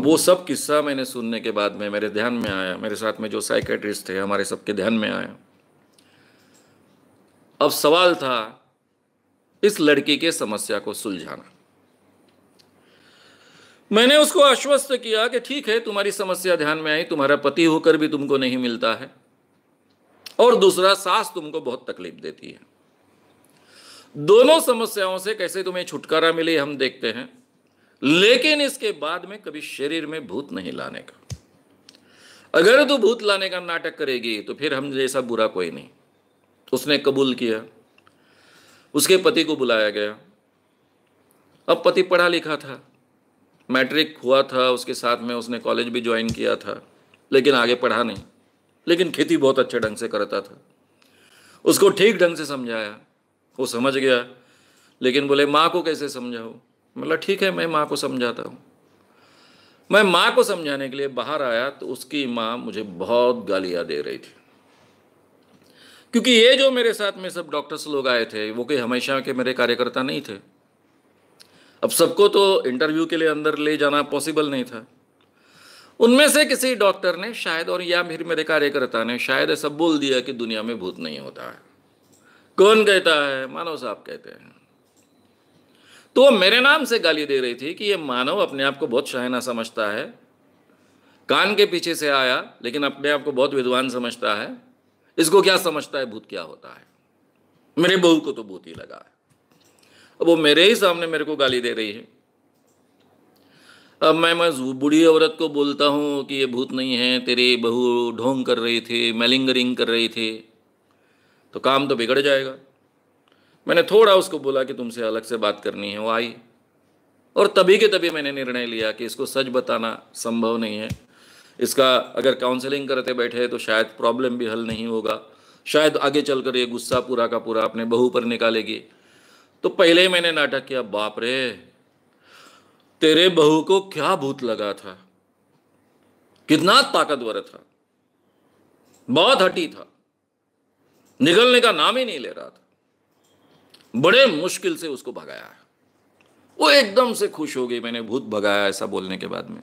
वो सब किस्सा मैंने सुनने के बाद में मेरे ध्यान में आया, मेरे साथ में जो साइकेट्रिस्ट थे हमारे सबके ध्यान में आया। अब सवाल था इस लड़की के समस्या को सुलझाना। मैंने उसको आश्वस्त किया कि ठीक है, तुम्हारी समस्या ध्यान में आई, तुम्हारा पति होकर भी तुमको नहीं मिलता है, और दूसरा सास तुमको बहुत तकलीफ देती है। दोनों समस्याओं से कैसे तुम्हें छुटकारा मिले हम देखते हैं, लेकिन इसके बाद में कभी शरीर में भूत नहीं लाने का। अगर तू भूत लाने का नाटक करेगी तो फिर हम जैसा बुरा कोई नहीं। उसने कबूल किया, उसके पति को बुलाया गया। अब पति पढ़ा लिखा था, मैट्रिक हुआ था, उसके साथ में उसने कॉलेज भी ज्वाइन किया था, लेकिन आगे पढ़ा नहीं। लेकिन खेती बहुत अच्छे ढंग से करता था। उसको ठीक ढंग से समझाया, वो समझ गया, लेकिन बोले माँ को कैसे समझाऊँ। मतलब ठीक है, मैं माँ को समझाता हूँ। मैं माँ को समझाने के लिए बाहर आया तो उसकी माँ मुझे बहुत गालियाँ दे रही थी, क्योंकि ये जो मेरे साथ में सब डॉक्टर्स लोग आए थे वो कोई हमेशा के मेरे कार्यकर्ता नहीं थे। अब सबको तो इंटरव्यू के लिए अंदर ले जाना पॉसिबल नहीं था। उनमें से किसी डॉक्टर ने शायद, और या फिर मेरे कार्यकर्ता ने शायद ऐसा बोल दिया कि दुनिया में भूत नहीं होता है। कौन कहता है? मानव साहब कहते हैं। तो वो मेरे नाम से गाली दे रही थी कि ये मानव अपने आप को बहुत शायना समझता है, कान के पीछे से आया लेकिन अपने आप को बहुत विद्वान समझता है, इसको क्या समझता है भूत क्या होता है। मेरे बहू को तो भूत ही लगा है। अब वो मेरे ही सामने मेरे को गाली दे रही है। अब मैं बूढ़ी औरत को बोलता हूँ कि ये भूत नहीं है, तेरी बहू ढोंग कर रही थी, मैलिंगरिंग कर रही थी, तो काम तो बिगड़ जाएगा। मैंने थोड़ा उसको बोला कि तुमसे अलग से बात करनी है। वो आई, और तभी के तभी मैंने निर्णय लिया कि इसको सच बताना संभव नहीं है। इसका अगर काउंसलिंग करते बैठे तो शायद प्रॉब्लम भी हल नहीं होगा, शायद आगे चलकर ये गुस्सा पूरा का पूरा अपने बहू पर निकालेगी। तो पहले ही मैंने नाटक किया, बाप रे, तेरे बहू को क्या भूत लगा था, कितना ताकतवर था, बहुत हठी था, निकलने का नाम ही नहीं ले रहा था। बड़े मुश्किल से उसको भगाया है। वो एकदम से खुश हो गई, मैंने भूत भगाया ऐसा बोलने के बाद में।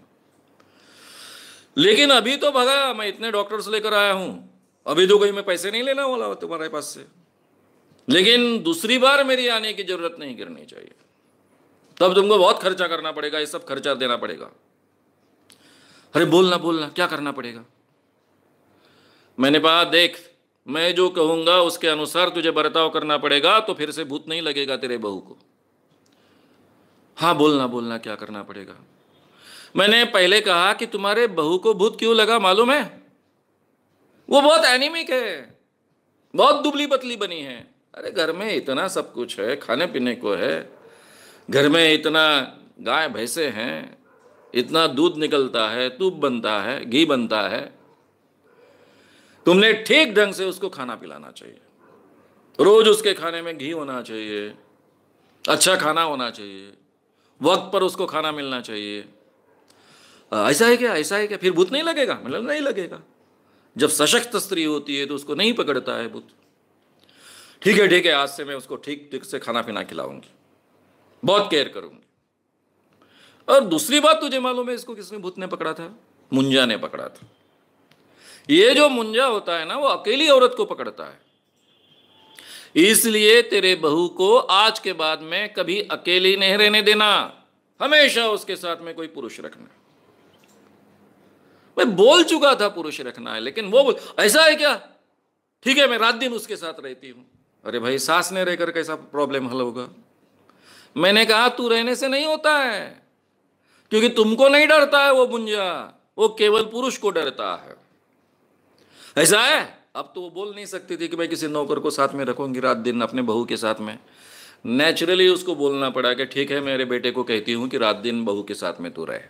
लेकिन अभी तो भगाया, मैं इतने डॉक्टर्स लेकर आया हूं, अभी तो कोई मैं पैसे नहीं लेना वाला तुम्हारे पास से। लेकिन दूसरी बार मेरी आने की जरूरत नहीं करनी चाहिए, तब तुमको बहुत खर्चा करना पड़ेगा, ये सब खर्चा देना पड़ेगा। अरे बोलना बोलना, क्या करना पड़ेगा? मैंने कहा देख, मैं जो कहूंगा उसके अनुसार तुझे बर्ताव करना पड़ेगा, तो फिर से भूत नहीं लगेगा तेरे बहू को। हाँ बोलना बोलना, क्या करना पड़ेगा? मैंने पहले कहा कि तुम्हारे बहू को भूत क्यों लगा मालूम है? वो बहुत एनीमिक है, बहुत दुबली पतली बनी है। अरे घर में इतना सब कुछ है, खाने पीने को है, घर में इतना गाय भैंसे हैं, इतना दूध निकलता है, तूप बनता है, घी बनता है। तुमने ठीक ढंग से उसको खाना पिलाना चाहिए, रोज उसके खाने में घी होना चाहिए, अच्छा खाना होना चाहिए, वक्त पर उसको खाना मिलना चाहिए। ऐसा है क्या? ऐसा है क्या? फिर भूत नहीं लगेगा? मतलब नहीं लगेगा। जब सशक्त स्त्री होती है तो उसको नहीं पकड़ता है भूत। ठीक है ठीक है, आज से मैं उसको ठीक ठीक से खाना पीना खिलाऊंगी, बहुत केयर करूंगी। और दूसरी बात, तुझे मालूम है इसको किसने भूत ने पकड़ा था? मुंजा ने पकड़ा था। ये जो मुंजा होता है ना, वो अकेली औरत को पकड़ता है। इसलिए तेरे बहू को आज के बाद में कभी अकेली नहीं रहने देना, हमेशा उसके साथ में कोई पुरुष रखना। मैं बोल चुका था पुरुष रखना है, लेकिन वो ऐसा है क्या? ठीक है, मैं रात दिन उसके साथ रहती हूं। अरे भाई, सास ने रहकर कैसा प्रॉब्लम हल होगा? मैंने कहा तू रहने से नहीं होता है, क्योंकि तुमको नहीं डरता है वो मुंजा, वो केवल पुरुष को डरता है। ऐसा है? अब तो वो बोल नहीं सकती थी कि मैं किसी नौकर को साथ में रखूंगी रात दिन अपने बहू के साथ में। नेचुरली उसको बोलना पड़ा कि ठीक है, मेरे बेटे को कहती हूं कि रात दिन बहू के साथ में तू रहे।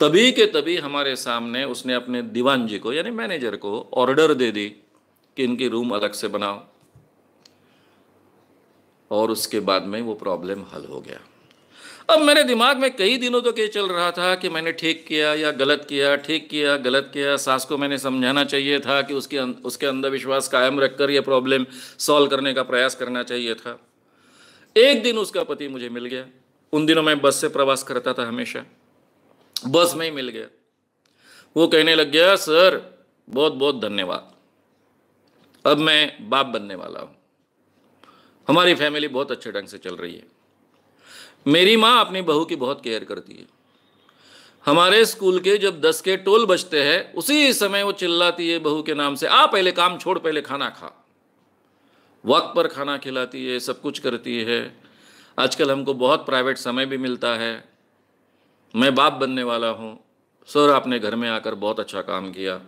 तभी के तभी हमारे सामने उसने अपने दीवान जी को, यानी मैनेजर को, ऑर्डर दे दी कि इनकी रूम अलग से बनाओ, और उसके बाद में वो प्रॉब्लम हल हो गया। अब मेरे दिमाग में कई दिनों तक ये चल रहा था कि मैंने ठीक किया या गलत किया, ठीक किया गलत किया। सास को मैंने समझाना चाहिए था कि उसके अंधविश्वास कायम रखकर ये प्रॉब्लम सॉल्व करने का प्रयास करना चाहिए था। एक दिन उसका पति मुझे मिल गया। उन दिनों मैं बस से प्रवास करता था हमेशा। बस में ही मिल गया। वो कहने लग गया, सर बहुत बहुत धन्यवाद, अब मैं बाप बनने वाला हूँ, हमारी फैमिली बहुत अच्छे ढंग से चल रही है। मेरी माँ अपनी बहू की बहुत केयर करती है। हमारे स्कूल के जब 10 के टोल बजते हैं उसी समय वो चिल्लाती है बहू के नाम से, आ पहले काम छोड़, पहले खाना खा। वक्त पर खाना खिलाती है, सब कुछ करती है। आजकल हमको बहुत प्राइवेट समय भी मिलता है। मैं बाप बनने वाला हूँ, सर आपने घर में आकर बहुत अच्छा काम किया।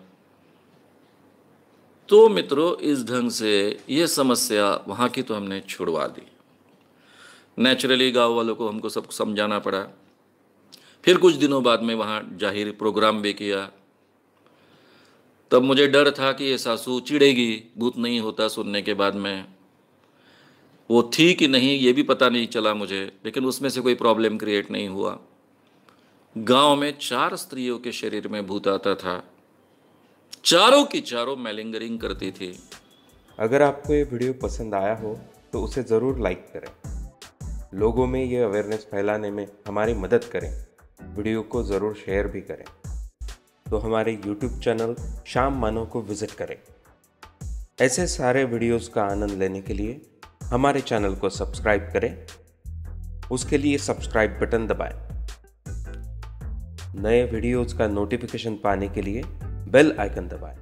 तो मित्रों, इस ढंग से ये समस्या वहाँ की तो हमने छुड़वा दी। नेचुरली गांव वालों को हमको सब समझाना पड़ा। फिर कुछ दिनों बाद में वहाँ जाहिर प्रोग्राम भी किया। तब मुझे डर था कि ये सासू चिढ़ेगी, भूत नहीं होता सुनने के बाद में। वो थी कि नहीं ये भी पता नहीं चला मुझे, लेकिन उसमें से कोई प्रॉब्लम क्रिएट नहीं हुआ। गांव में 4 स्त्रियों के शरीर में भूत आता था, चारों की चारों मैलिंगरिंग करती थी। अगर आपको ये वीडियो पसंद आया हो तो उसे ज़रूर लाइक करें, लोगों में ये अवेयरनेस फैलाने में हमारी मदद करें। वीडियो को ज़रूर शेयर भी करें। तो हमारे YouTube चैनल शाम मानो को विज़िट करें। ऐसे सारे वीडियोस का आनंद लेने के लिए हमारे चैनल को सब्सक्राइब करें। उसके लिए सब्सक्राइब बटन दबाएं। नए वीडियोस का नोटिफिकेशन पाने के लिए बेल आइकन दबाएं।